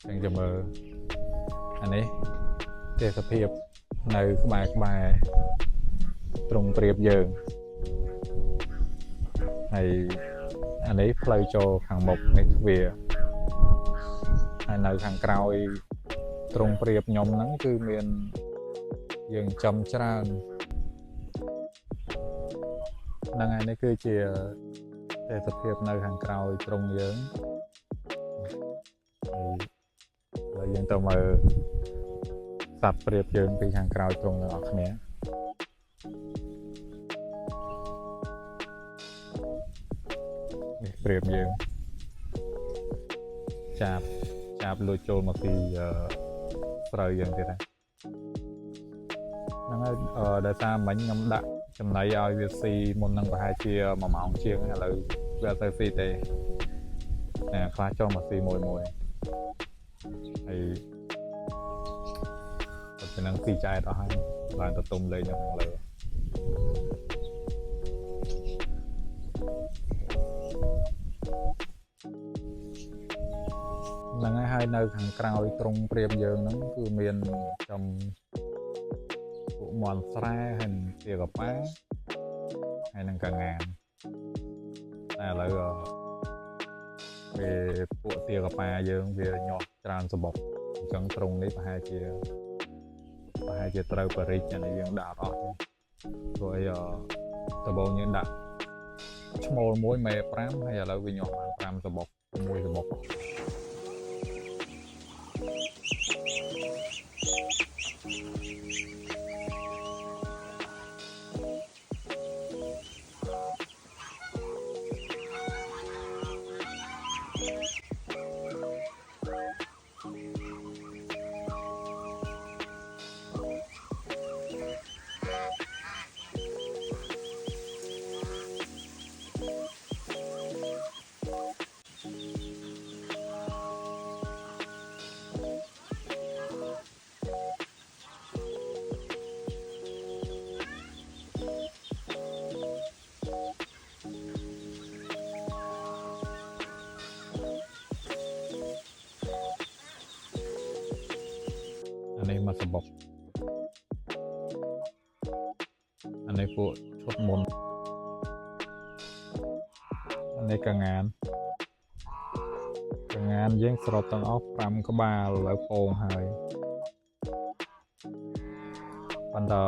ចឹងចាំមើលអានេះទេសភាពនៅក្បែរត្រង់ព្រៀបយើងហើយអានេះផ្លូវចូលខាងមុខនេះទ្វារហើយនៅខាងក្រោយត្រង់ព្រៀបខ្ញុំហ្នឹងគឺមានយើងចំច្រើនហ្នឹងហើយនេះគឺជាទេសភាពនៅខាងក្រោយត្រង់យើងហើយយើងទៅមើលសត្វព្រាបយើងពីខាងក្រោយត្រង់ទាំងអស់គ្នានេះព្រាបយើងចាប់លួចចូលមកពីស្រូវយើងទៀតហ្នឹងហើយដោយសារមិញខ្ញុំដាក់ចំណីឲ្យវាស៊ីមុននឹងប្រហែលជា1ម៉ោងជាងឥឡូវវាអត់ទៅស៊ីទេខ្លះចូលមកស៊ីមួយហើយទៅនឹងស៊ីចែកអស់ហើយបានទៅទុំលេងនៅខាងលើហ្នឹងហើយនៅខាងក្រោយត្រង់ព្រាបយើងហ្នឹងគឺមានចំពួកមន់ស្រែហើយទាកប៉ាហើយនឹងកងានតែឥឡូវវាពួកទាកប៉ាយើងវាញាស់ច្រើនសបុកអញ្ចឹងត្រង់នេះប្រហែលជាត្រូវបរិច្ចានេះយើងដាក់អត់អស់ព្រោះដំបូងយើងដាក់ឈ្មោលមួយមេ5ហើយឥឡូវវាញាស់បាន5សបុក1សបុកនេះមកសបុកអានេះពួកឈុតមុនអានេះកងានយើងសរុបទាំងអស់5ក្បាលឥឡូវពងហើយប៉ុន្តែ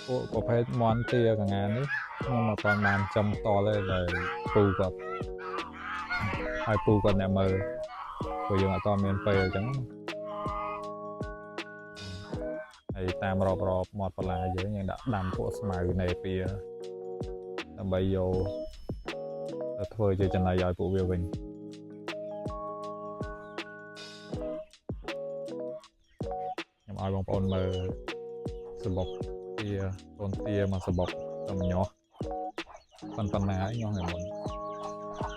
ពួកប្រភេទមន់ទាកងាននេះខ្ញុំអត់ទាន់បានចំតល់ទេតែពូគាត់អ្នកមើលព្រោះយើងអត់ទាន់មានពេលអញ្ចឹងហើយតាមរាប់មាត់បន្លាយើងដាក់ដាំពួកស្មៅនៃពៀដើម្បីយកទៅធ្វើជាចំណីឲ្យពួកវាវិញខ្ញុំឲ្យបងប្អូនមើលសបុកទាកូនទាមកសបុកទៅញាស់ប៉ុណ្ណាហើយញាស់ថ្ងៃមុន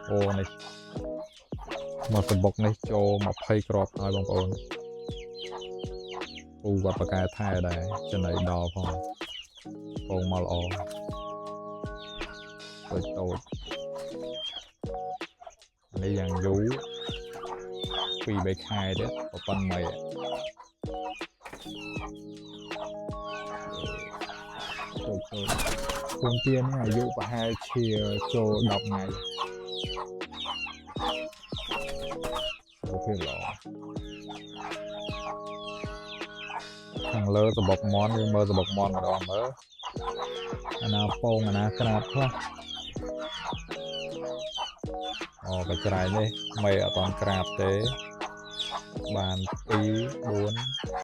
អូនេះមកសបុកនេះចូល20គ្រាប់ឲ្យបងប្អូនពូគាត់បកកែថែដែរចំណីដល់ផងពងមកល្អតូចនេះយ៉ាងយូរ2-3ខែទៀតប៉ុណ្ណឹងតូចកូនទានេះអាយុប្រហែលជាចូល10ថ្ងៃអូខេល្អខាងលើសបុកមន់យើងមើលសបុកមន់ម្ដងមើលអាណាពងអាណាក្រាបខ្លះបច្រៃនេះមិនអត់ទាន់ក្រាបទេបាន2 4